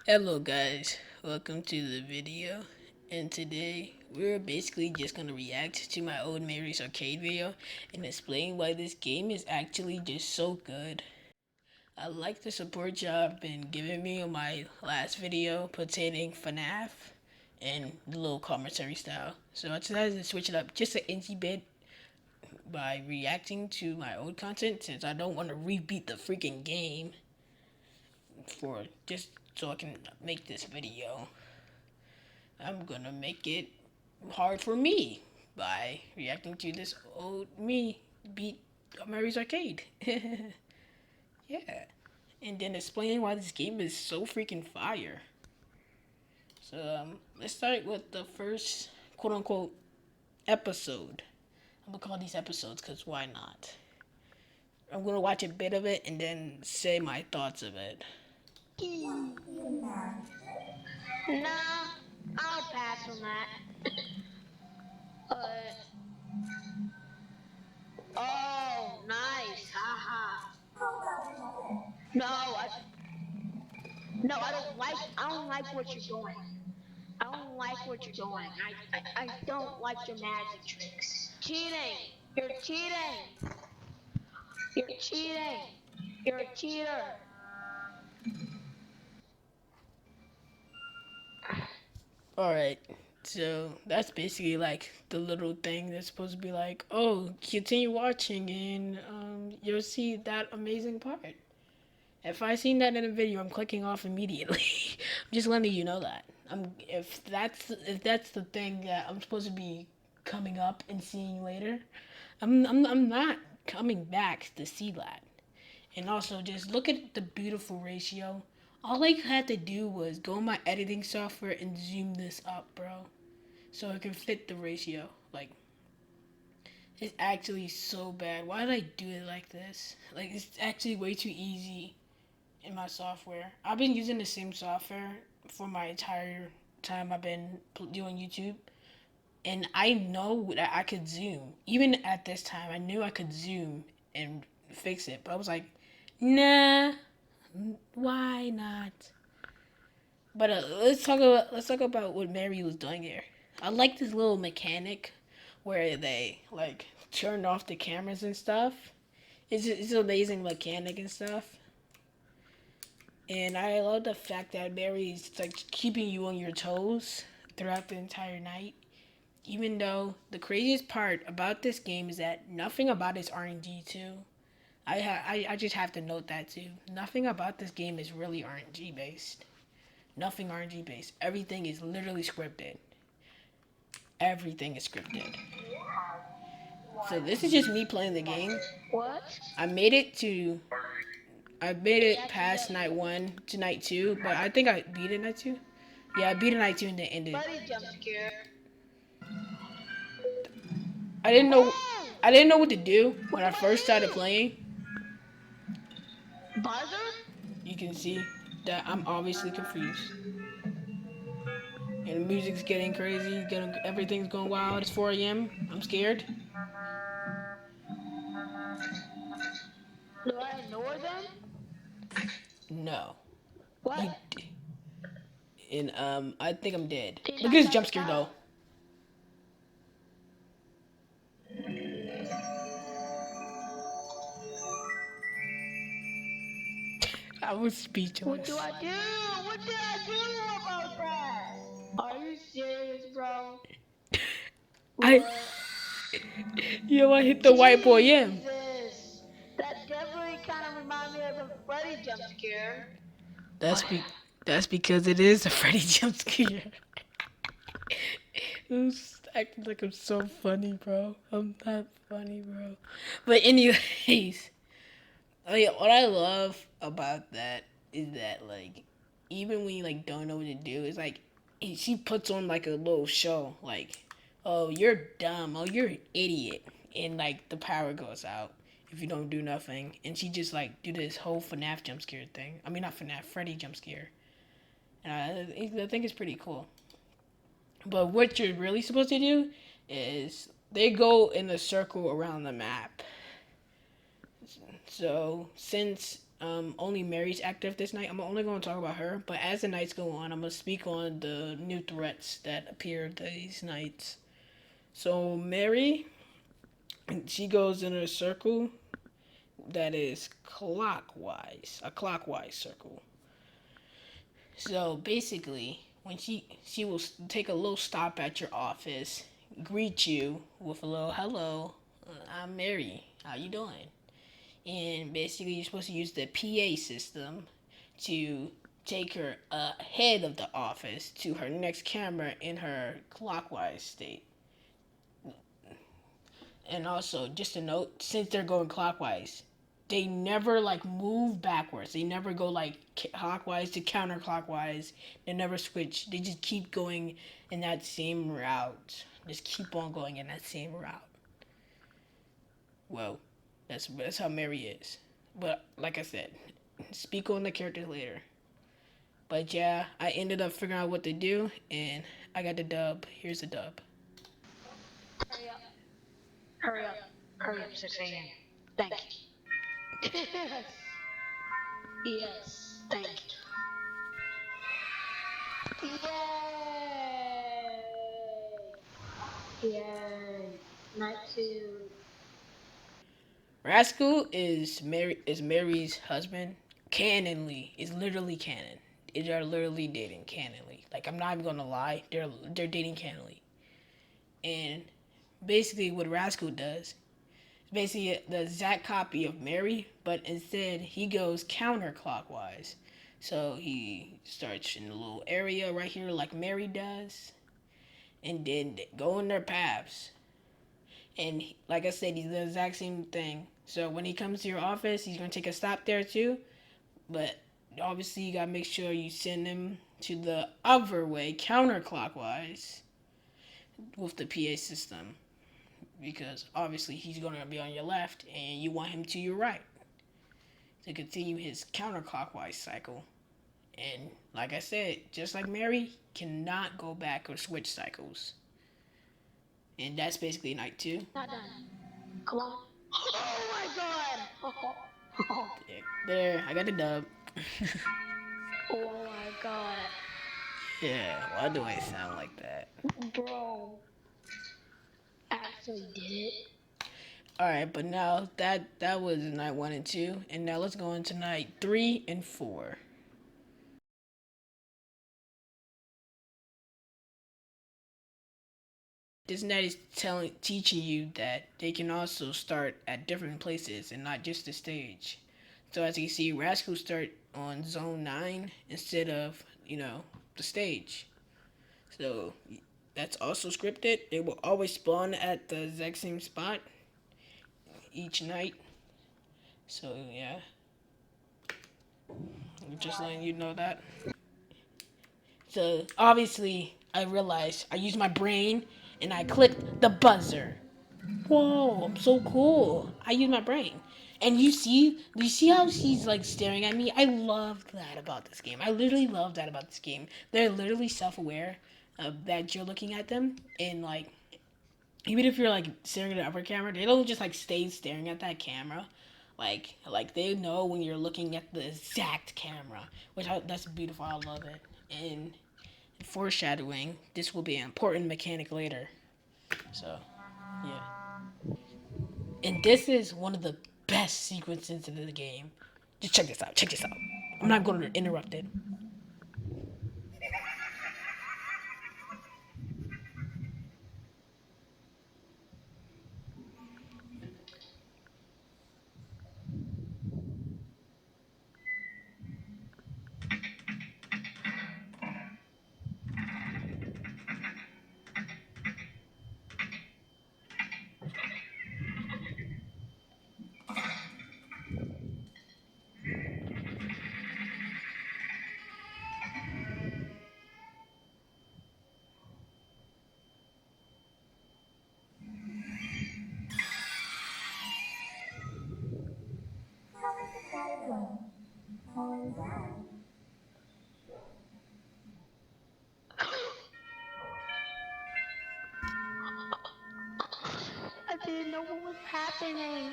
Hello guys, welcome to the video, and today we're basically just gonna react to my old Mary's Arcade video and explain why this game is actually just so good. I like the support y'all been giving me on my last video pertaining FNAF and the little commentary style. So I decided to switch it up just an incy bit by reacting to my old content since I don't want to rebeat the freaking game for just so I can make this video. I'm gonna make it hard for me by reacting to this old me beat Mary's Arcade. Yeah. And then explaining why this game is so freaking fire. So let's start with the first quote unquote episode. I'm gonna call these episodes because why not? I'm gonna watch a bit of it and then say my thoughts of it. Nah, I'll pass on that. Oh, nice, haha. No, no, I don't like what you're doing. I don't like what you're doing. I don't like your magic tricks. Cheating! You're cheating! You're cheating! You're a cheater! Alright, so that's basically like the little thing that's supposed to be like, oh, continue watching and you'll see that amazing part. If I seen that in a video, I'm clicking off immediately. I'm just letting you know that. If that's the thing that I'm supposed to be coming up and seeing later, I'm not coming back to see that. And also, just look at the beautiful ratio. All I had to do was go in my editing software and zoom this up, bro, so it can fit the ratio. Like, it's actually so bad. Why did I do it like this? Like, it's actually way too easy in my software. I've been using the same software for my entire time I've been doing YouTube. And I know that I could zoom. Even at this time, I knew I could zoom and fix it. But I was like, nah, why not? But let's talk about what Mary was doing here. I like this little mechanic where they like turn off the cameras and stuff. It's an amazing mechanic and stuff. And I love the fact that Mary's like keeping you on your toes throughout the entire night. Even though the craziest part about this game is that nothing about it's RNG too. I just have to note that too. Nothing about this game is really RNG based. Nothing RNG based. Everything is literally scripted. Everything is scripted. So this is just me playing the game. What? I made it to I made it past night 1 to night 2, but I think I beat it night 2. Yeah, I beat it night 2 and then ended. Buddy jump scare. I didn't know Oh! I didn't know what to do What when do I first I started do? playing. Buzzer? You can see that I'm obviously confused. And the music's getting crazy, everything's going wild. It's 4 a.m. I'm scared. Do I ignore them? No. What? You and I think I'm dead. Can you Look knock at me this out jump the scare top? though. I was What do speechless. I do? What did I do about that? Are you serious, bro? I What? Yo, I hit the white boy M. Jesus! That definitely kind of reminded me of a Freddy jump scare. That's be that's because it is a Freddy jump scare. I'm acting like I'm so funny, bro. I'm not funny, bro. But anyways, what I love about that is that like even when you like don't know what to do, it's like she puts on like a little show, like, oh you're dumb, oh you're an idiot, and like the power goes out if you don't do nothing, and she just like do this whole FNAF jump scare thing. I mean not FNAF, Freddy jump scare, and I think it's pretty cool. But what you're really supposed to do is they go in a circle around the map. So since only Mary's active this night. I'm only going to talk about her, but as the nights go on, I'm going to speak on the new threats that appear these nights. So Mary, she goes in a circle that is clockwise, a clockwise circle. So basically, when she will take a little stop at your office, greet you with a little hello, I'm Mary. How you doing? And basically, you're supposed to use the PA system to take her ahead of the office to her next camera in her clockwise state. And also, just a note, since they're going clockwise, they never like move backwards. They never go like clockwise to counterclockwise. They never switch. They just keep going in that same route. Just keep on going in that same route. Well, that's how Mary is. But like I said, speak on the characters later. But yeah, I ended up figuring out what to do, and I got the dub. Here's the dub. Hurry up. Hurry up. Hurry up, 6 a.m. Thank you. Yes. Yes. Thank you. Yay! Yay! Night two. Rascal is Mary's husband. Canonly is literally canon. They are literally dating canonly. Like I'm not even gonna lie, they're dating canonly. And basically, what Rascal does is basically the exact copy of Mary, but instead he goes counterclockwise. So he starts in a little area right here, like Mary does, and then they go in their paths. And like I said, he's the exact same thing. So when he comes to your office, he's gonna take a stop there too. But obviously, you gotta make sure you send him to the other way, counterclockwise, with the PA system, because obviously he's gonna be on your left, and you want him to your right to continue his counterclockwise cycle. And like I said, just like Mary, cannot go back or switch cycles. And that's basically night two. Not done. Come on. Oh my god! There, I got the dub. Oh my god. Yeah, why do I sound like that? Bro. Actually did it. All right, but now that was night one and two, and now let's go into night three and four. This night is teaching you that they can also start at different places and not just the stage. So as you see, Rascal start on zone 9 instead of the stage. So that's also scripted. They will always spawn at the exact same spot each night. So yeah, just letting you know that. So obviously, I realized I used my brain and I clicked the buzzer. Whoa, I'm so cool. I use my brain. And you see how she's like staring at me? I love that about this game. I literally love that about this game. They're literally self-aware that you're looking at them, and like even if you're like staring at the upper camera, they don't just like stay staring at that camera. Like they know when you're looking at the exact camera, that's beautiful. I love it. And foreshadowing, this will be an important mechanic later. So yeah. And this is one of the best sequences in the game. Just check this out. Check this out. I'm not going to interrupt it. I didn't know what was happening.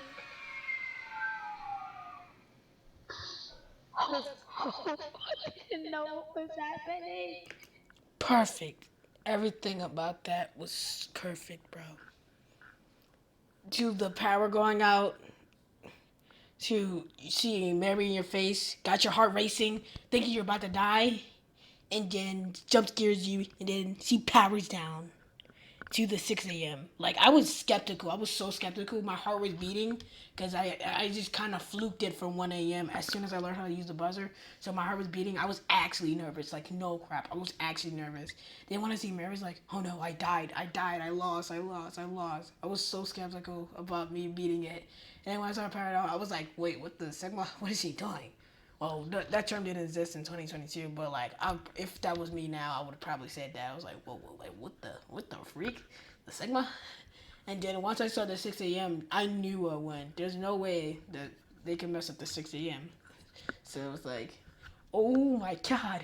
I didn't know what was happening. Perfect. Everything about that was perfect, bro. To the power going out, to seeing Mary in your face, got your heart racing, thinking you're about to die, and then jump scares you, and then she powers down to the 6 a.m. Like, I was skeptical. I was so skeptical. My heart was beating because I just kind of fluked it from 1 a.m. as soon as I learned how to use the buzzer. So my heart was beating. I was actually nervous. Like, no crap. I was actually nervous. Then when I see Mary's like, oh no, I died. I died. I lost. I lost. I lost. I was so skeptical about me beating it. And then when I saw Power Out, I was like, wait, what the Sigma? What is she doing? Well, that term didn't exist in 2022, but like, if that was me now, I would have probably said that. I was like, whoa, like, what the freak, the Sigma? And then once I saw the 6 a.m., I knew I won. There's no way that they can mess up the 6 a.m. So it was like, oh my god,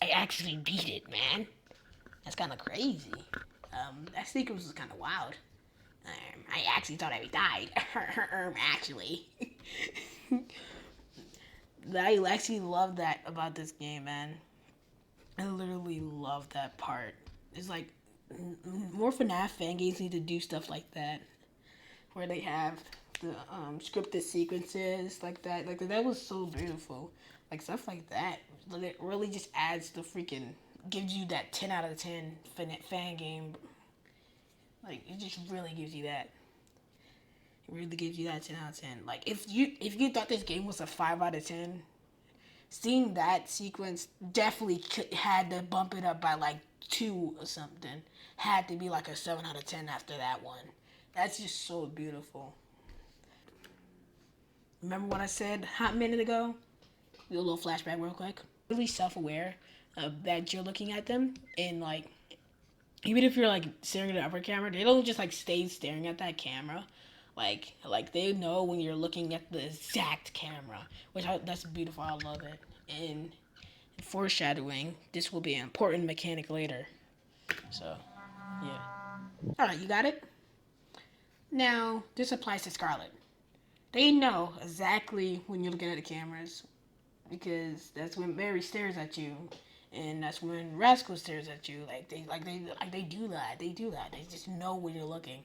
I actually beat it, man. That's kind of crazy. That sequence was kind of wild. I actually thought I died. Actually. I actually love that about this game, man. I literally love that part. It's like more FNAF fan games need to do stuff like that, where they have the scripted sequences like that. Like that was so beautiful. Like stuff like that. It really just adds the freaking gives you that 10 out of 10 fan game. Like it just really gives you that. It really gives you that 10 out of 10. Like if you thought this game was a 5 out of 10, seeing that sequence definitely had to bump it up by like 2 or something. Had to be like a 7 out of 10 after that one. That's just so beautiful. Remember what I said a hot minute ago? Do a little flashback real quick. Really self-aware that you're looking at them, and like even if you're like staring at the upper camera, they don't just like stay staring at that camera. Like they know when you're looking at the exact camera, that's beautiful. I love it. And foreshadowing, this will be an important mechanic later. So yeah. All right, you got it. Now this applies to Scarlet. They know exactly when you're looking at the cameras because that's when Mary stares at you, and that's when Rascal stares at you. Like they do that. They do that. They just know when you're looking.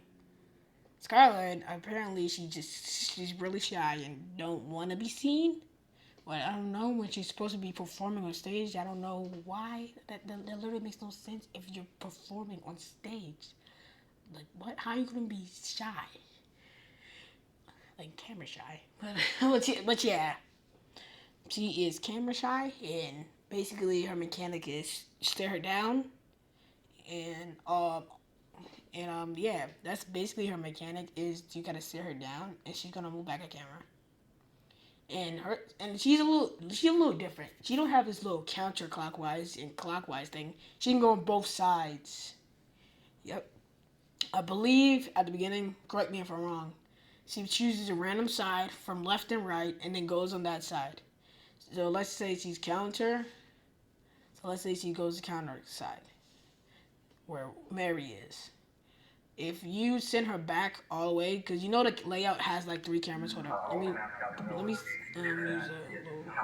Scarlet, apparently she's really shy and don't want to be seen. But I don't know when she's supposed to be performing on stage. I don't know why. That literally makes no sense if you're performing on stage. Like what? How are you gonna be shy? Like camera shy. But yeah, she is camera shy, and basically her mechanic is stare her down, and yeah, that's basically her mechanic is you gotta stare her down, and she's gonna move back a camera. And she's a little different. She don't have this little counterclockwise and clockwise thing. She can go on both sides. Yep. I believe at the beginning, correct me if I'm wrong, she chooses a random side from left and right and then goes on that side. So let's say she's counter. So let's say she goes to counter side where Mary is. If you send her back all the way, because you know the layout has like 3 cameras. Hold up, let me use a little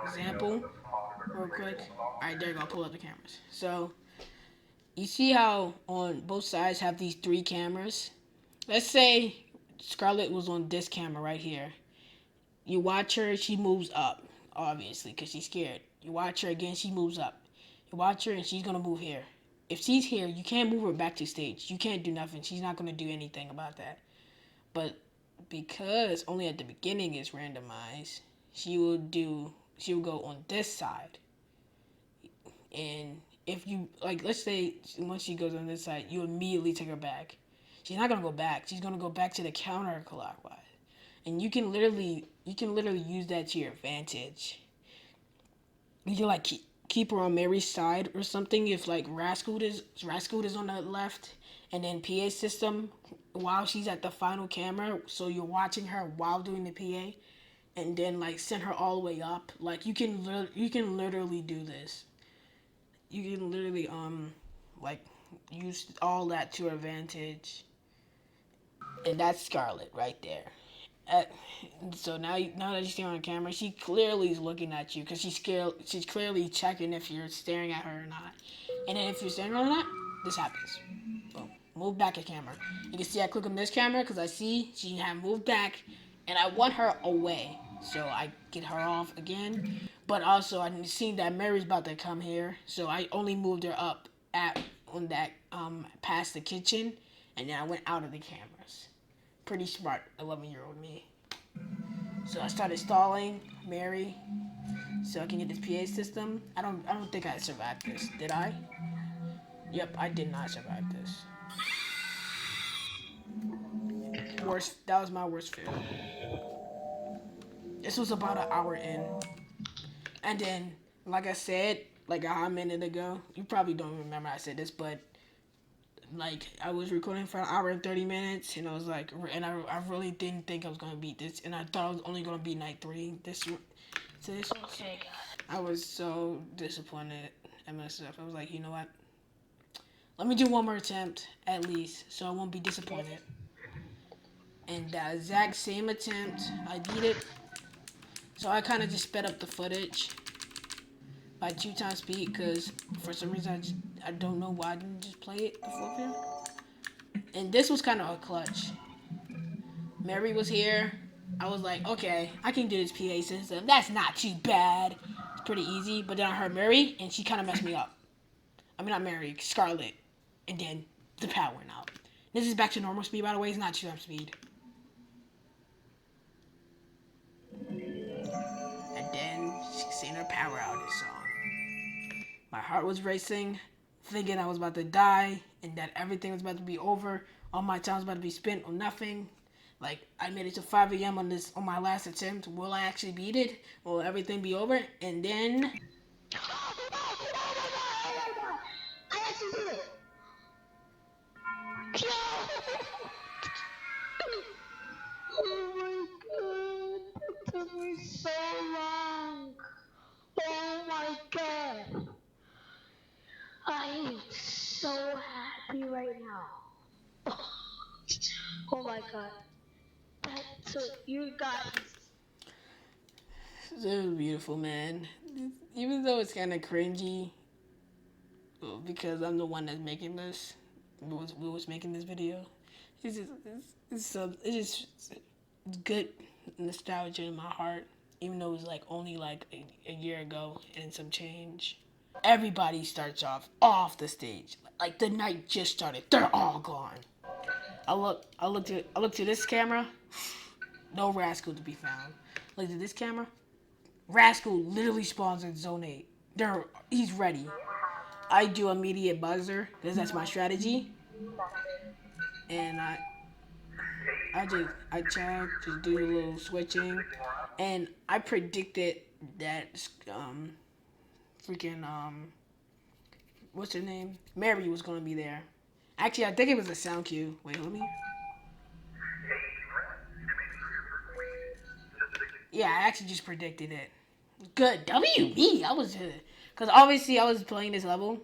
example real quick. All right, there you go. Pull up the cameras. So you see how on both sides have these 3 cameras. Let's say Scarlet was on this camera right here. You watch her, she moves up, obviously, because she's scared. You watch her again, she moves up. You watch her, and she's gonna move here. If she's here, you can't move her back to stage. You can't do nothing. She's not gonna do anything about that. But because only at the beginning is randomized, she will go on this side. And if you like, let's say once she goes on this side, you immediately take her back. She's not gonna go back. She's gonna go back to the counterclockwise, and you can literally use that to your advantage. You can like keep her on Mary's side or something. If like Rascal is on the left, and then PA system while she's at the final camera, so you're watching her while doing the PA, and then like send her all the way up. Like you can literally do this. You can literally like use all that to your advantage, and that's Scarlet right there. At, so now that you see her on camera, she clearly is looking at you because she's scared. She's clearly checking if you're staring at her or not. And then if you're staring at her or not, this happens. Boom. Move back a camera. You can see I click on this camera because I see she have moved back, and I want her away. So I get her off again. But also I seen that Mary's about to come here, so I only moved her up at on that past the kitchen, and then I went out of the cameras. Pretty smart, 11-year-old me. So I started stalling Mary, so I can get this PA system. I don't think I survived this. Did I? Yep, I did not survive this. Worst. That was my worst fail. This was about an hour in, and then, like I said, like a hot minute ago, you probably don't remember I said this, but like I was recording for an hour and 30 minutes, and I was like, and I really didn't think I was gonna beat this, and I thought I was only gonna beat night 3. This. Okay, God. I was so disappointed at myself. I was like, you know what? Let me do one more attempt at least, so I won't be disappointed. And that exact same attempt, I beat it. So I kind of just sped up the footage by 2 times speed because for some reason I don't know why I didn't just play it before. And this was kind of a clutch. Mary was here. I was like, okay, I can do this PA system. That's not too bad. It's pretty easy. But then I heard Mary, and she kind of messed me up. I mean, not Mary, Scarlet. And then the power went out. This is back to normal speed, by the way. It's not 2 times speed. And then she seen her power outage song. My heart was racing, thinking I was about to die, and that everything was about to be over. All my time was about to be spent on nothing. Like, I made it to 5 a.m. on my last attempt. Will I actually beat it? Will everything be over? And then... I actually did it. Oh my god. It took me so long. Oh my god. I am so happy right now. Oh my god. That's what you guys. It was beautiful, man. Even though it's kind of cringy, because I'm the one that's making this, we was making this video. It's just good nostalgia in my heart, even though it was like only like a year ago and some change. Everybody starts off the stage like the night just started. They're all gone. I look to this camera. No Rascal to be found. Look at this camera. Rascal literally spawns in zone 8. He's ready. I do immediate buzzer because that's my strategy. And I check, just do a little switching, and I predicted that freaking what's her name? Mary was gonna be there. Actually, I think it was a sound cue. Wait, let me. Yeah, I actually just predicted it. Good. WB. I was because obviously I was playing this level.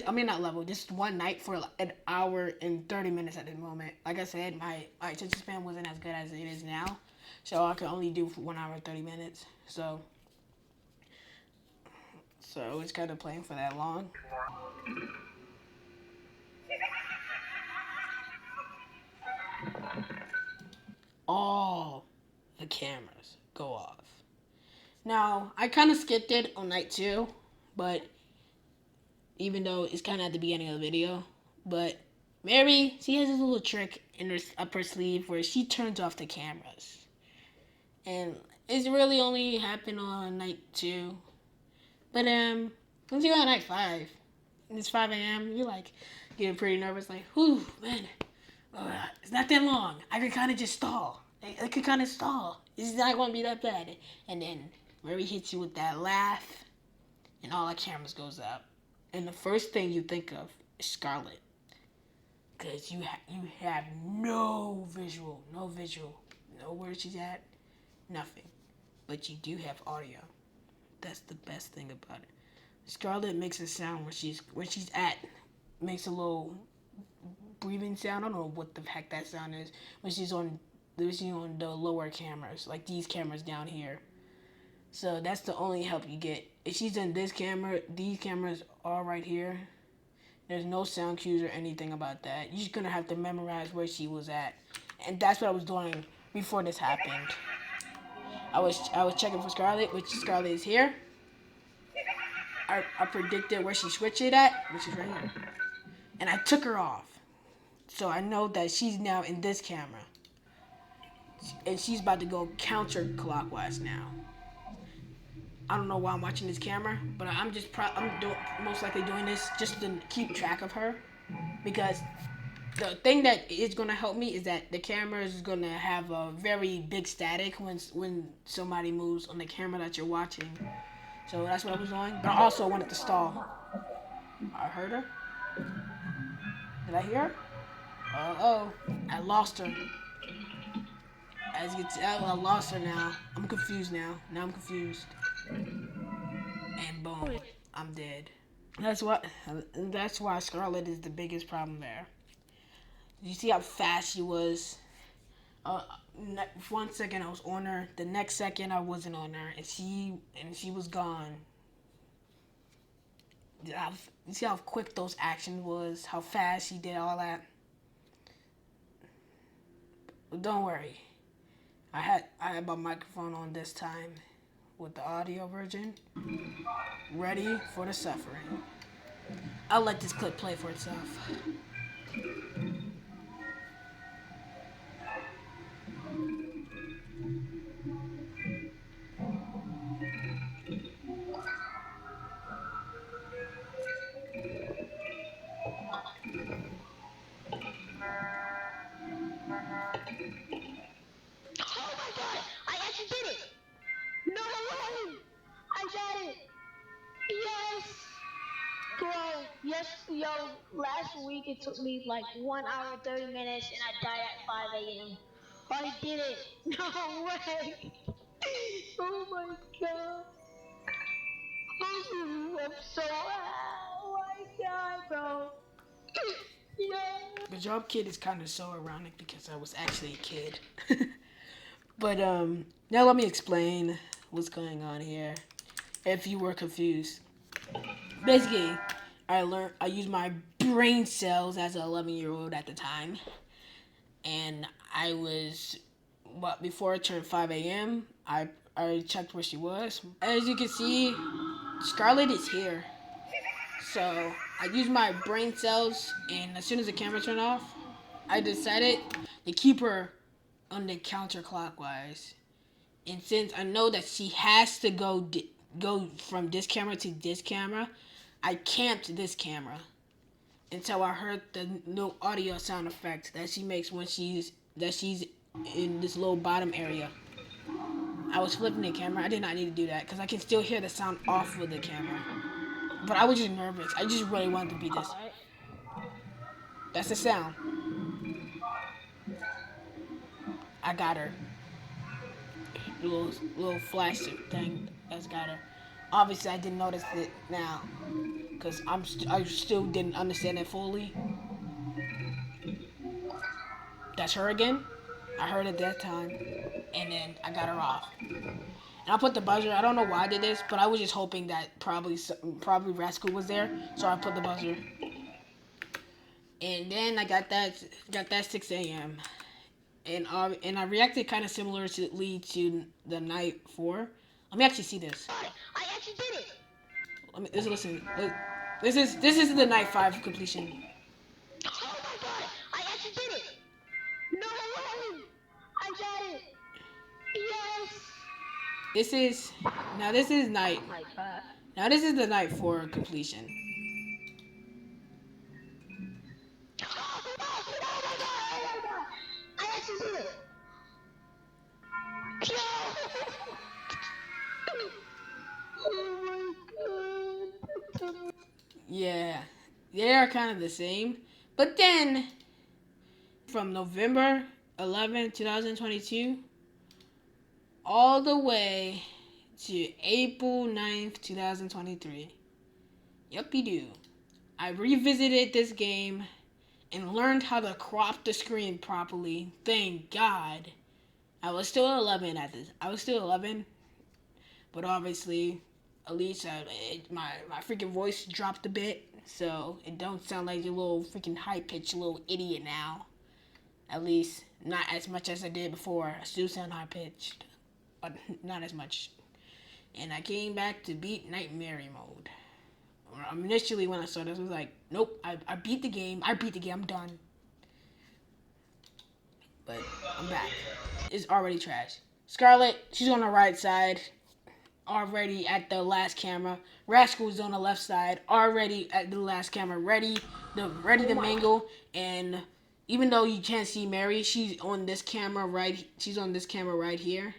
I mean not level, just one night for like an hour and 30 minutes at this moment. Like I said, my attention span wasn't as good as it is now, so I could only do for 1 hour and 30 minutes. So it's kind of playing for that long. All the cameras go off. Now I kind of skipped it on night 2, but even though it's kind of at the beginning of the video. But Mary, she has this little trick in her up her sleeve where she turns off the cameras, and it's really only happened on night 2. But once you go on night 5, and it's 5 a.m., you're like getting pretty nervous, like, whew, man, it's not that long. I could kind of just stall. I could kind of stall. It's not going to be that bad. And then Mary hits you with that laugh, and all the cameras goes up. And the first thing you think of is Scarlet, because you have no visual, know where she's at, nothing, but you do have audio. That's the best thing about it. Scarlet makes a sound where she's at, makes a little breathing sound. I don't know what the heck that sound is when she's on on the lower cameras, like these cameras down here. So that's the only help you get. If she's in this camera, these cameras are right here. There's no sound cues or anything about that. You're just gonna have to memorize where she was at, and that's what I was doing before this happened. I was checking for Scarlet, which Scarlet is here. I predicted where she switched it at, which is right here, and I took her off. So I know that she's now in this camera, and she's about to go counterclockwise now. I don't know why I'm watching this camera, but most likely doing this just to keep track of her, because the thing that is going to help me is that the camera is going to have a very big static when somebody moves on the camera that you're watching. So that's what I was doing. But I also wanted to stall. I heard her. Did I hear her? Oh, I lost her. As you can tell, I lost her now. I'm confused now. Now I'm confused. And boom, I'm dead. That's what. That's why Scarlet is the biggest problem there. You see how fast she was. Uh, 1 second I was on her. The next second I wasn't on her, and she was gone. You see how quick those actions was. How fast she did all that. But don't worry. I had my microphone on this time with the audio version. Ready for the suffering. I'll let this clip play for itself. Oh my god! I actually did it! No way! I got it! Yes! Bro, yes, yo, last week it took me like 1 hour and 30 minutes and I died at 5 a.m. I did it! No way! Oh my god! I'm so oh my god, bro! Yeah! The job kid is kind of so ironic because I was actually a kid. But now let me explain what's going on here. If you were confused, basically, I used my brain cells as an 11-year-old at the time, and I was, but before it turned 5 a.m., I checked where she was. As you can see, Scarlet is here. So I used my brain cells, and as soon as the camera turned off, I decided to keep her on the counterclockwise. And since I know that she has to go from this camera to this camera, I camped this camera until I heard the no audio sound effect that she makes when she's in this little bottom area. I was flipping the camera. I did not need to do that because I can still hear the sound off of the camera. But I was just nervous. I just really wanted to beat this. Alright. That's the sound. I got her. The little flash thing that's got her. Obviously, I didn't notice it now because I still didn't understand it fully. That's her again. I heard it that time, and then I got her off. And I put the buzzer. I don't know why I did this, but I was just hoping that probably Rascal was there, so I put the buzzer. And then I got that 6 a.m. And I reacted kind of similarly to the night 4. Let me actually see this. I actually did it! Listen. This is the night 5 completion. Oh my god! I actually did it! No way! I got it! Yes! This is night. Oh my god. Now this is the night 4 completion. Oh my god! Oh my god! Oh my god! I actually did it! Yo! Oh my god! Yeah, they are kind of the same. But then, from November 11, 2022, all the way to April 9th, 2023. Yup, you do. I revisited this game and learned how to crop the screen properly. Thank God. I was still 11 at this. I was still 11, but obviously, at least my freaking voice dropped a bit, so it don't sound like a little freaking high pitched little idiot now. At least not as much as I did before. I still sound high pitched, but not as much. And I came back to beat Nightmare mode. Initially, when I saw this, I was like, nope, I beat the game. I beat the game. I'm done. But I'm back. It's already trash. Scarlet, she's on the right side, already at the last camera. Rascal's on the left side, already at the last camera, ready to mingle. And even though you can't see Mary, she's on this camera right. She's on this camera right here.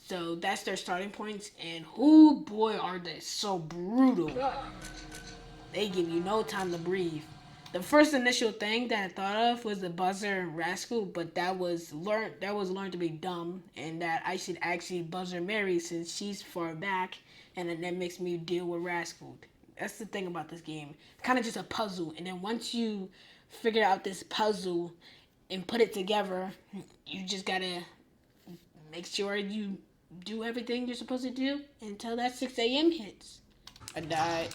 So that's their starting points. And oh boy, are they so brutal! They give you no time to breathe. The first initial thing that I thought of was the buzzer and rascal, but that was learned. That was learned to be dumb, and that I should actually buzzer Mary since she's far back, and then that makes me deal with rascal. That's the thing about this game. It's kind of just a puzzle, and then once you figure out this puzzle and put it together, you just gotta make sure you do everything you're supposed to do until that 6 a.m. hits. I died.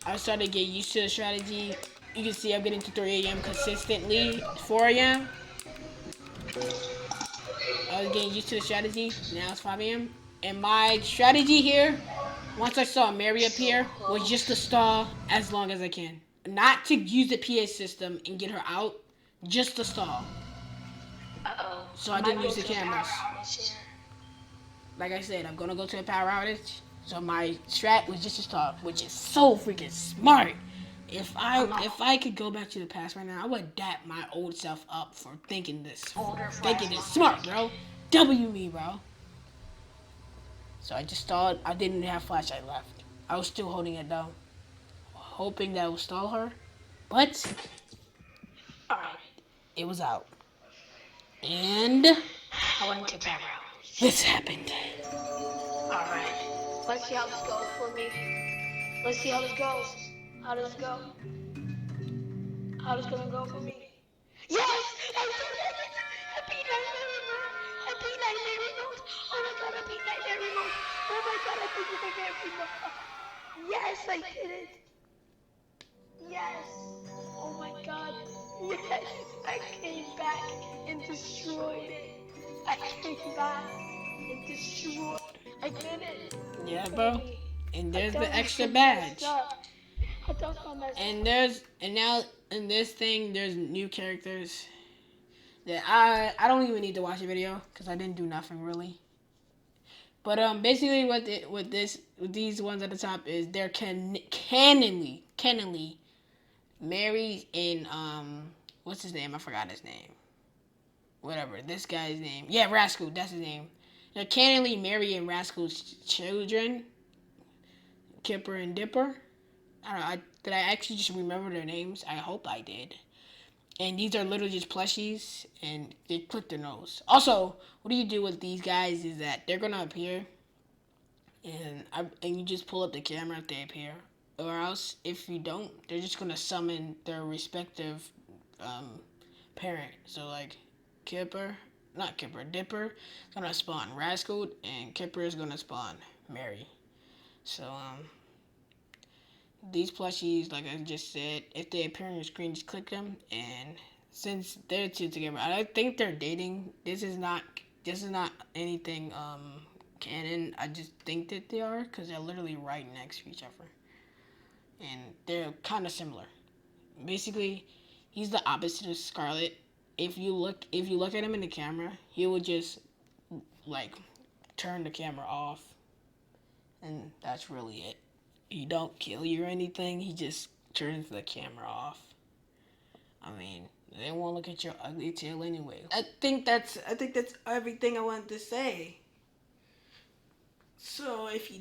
I started to get used to the strategy. You can see I'm getting to 3 a.m. consistently. 4 a.m. I was getting used to the strategy. Now it's 5 a.m. And my strategy here, once I saw Mary appear, was just to stall as long as I can. Not to use the PA system and get her out, just to stall. Uh-oh. So I didn't use the cameras. Like I said, I'm gonna go to a power outage. So my strat was just to stall, which is so freaking smart. If I could go back to the past right now, I would dap my old self up for thinking this smart, bro. W me, bro. So I just thought I didn't have flashlight left. I was still holding it down, hoping that I would stall her, but Alright. it was out. And I went to power outage. this happened. Alright. Let's see how this goes for me. Let's see how this goes. How does it go? How does it gonna go for me? Yes! I did it! I beat Nightmare mode! I beat Nightmare mode! Oh my god, I beat Nightmare mode! Oh my god, I beat Nightmare mode! Yes, I did it! Yes! Oh my god! Yes! I came back and destroyed it! I came back and destroyed it! I did it! Yeah, bro. And there's the extra badge. I thought I messed And now in this thing there's new characters that I don't even need to watch a video because I didn't do nothing really. But basically with these ones at the top is they're canonly Mary and what's his name? I forgot his name. Whatever this guy's name. Yeah, Rascal. That's his name. They're canonly Mary and Rascal's children, Kipper and Dipper. I don't know. Did I actually just remember their names? I hope I did. And these are literally just plushies, and they clip their nose. Also, what do you do with these guys is that they're gonna appear, and you just pull up the camera if they appear, or else if you don't, they're just gonna summon their respective parent. So like, Dipper is gonna spawn Rascal, and Kipper is gonna spawn Mary. So these plushies, like I just said, if they appear on your screen, just click them. And since they're two together, I think they're dating. This is not anything canon. I just think that they are because they're literally right next to each other, and they're kind of similar. Basically, he's the opposite of Scarlet. If you look at him in the camera, he will just like turn the camera off, and that's really it. He don't kill you or anything. He just turns the camera off. I mean, they won't look at your ugly tail anyway. I think that's everything I wanted to say. So if you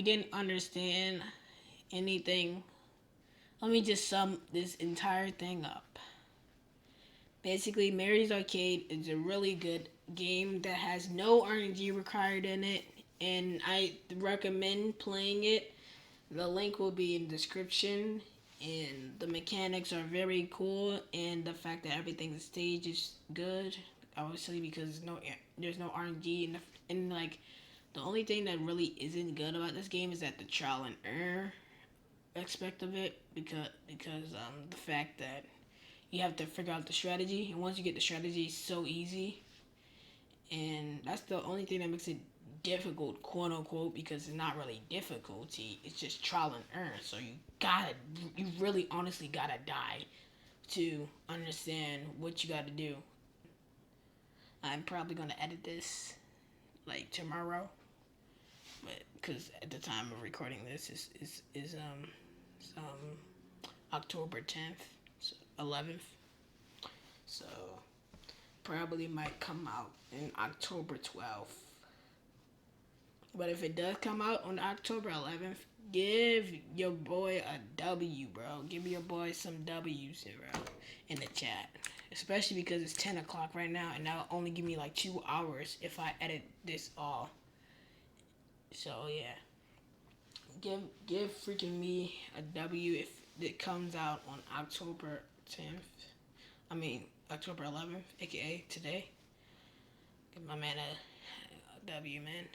didn't understand anything, let me just sum this entire thing up. Basically, Mary's Arcade is a really good game that has no RNG required in it, and I recommend playing it. The link will be in the description, and the mechanics are very cool, and the fact that everything the stage is good. obviously, because there's no RNG, and like the only thing that really isn't good about this game is that the trial and error aspect of it, because the fact that you have to figure out the strategy, and once you get the strategy, it's so easy, and that's the only thing that makes it difficult, quote unquote, because it's not really difficulty. It's just trial and error. So you really honestly gotta die to understand what you gotta do. I'm probably gonna edit this like tomorrow, but because at the time of recording this is October 10th, so 11th. So probably might come out in October 12th. But if it does come out on October 11th, give your boy a W, bro. Give your boy some W's, bro, in the chat. Especially because it's 10 o'clock right now, and that'll only give me like 2 hours if I edit this all. So yeah, give freaking me a W if it comes out on October 10th. I mean October 11th, aka today. Give my man a W, man.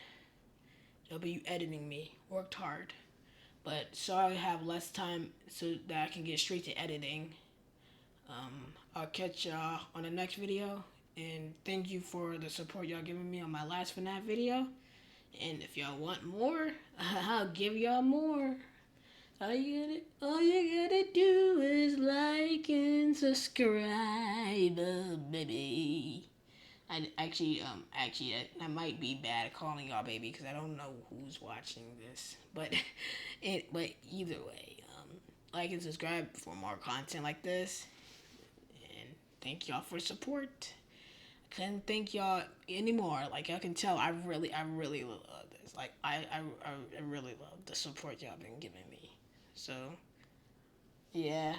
W editing me. Worked hard. But sorry I have less time so that I can get straight to editing. I'll catch y'all on the next video. And thank you for the support y'all giving me on my last FNAF video. And if y'all want more, I'll give y'all more. All you gotta do is like and subscribe, baby. That might be bad calling y'all baby because I don't know who's watching this, but either way, like and subscribe for more content like this, and thank y'all for support. I couldn't thank y'all anymore. Like y'all can tell, I really love this. Like I really love the support y'all been giving me. So yeah,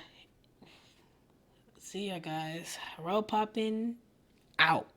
see ya guys. Roll poppin' out.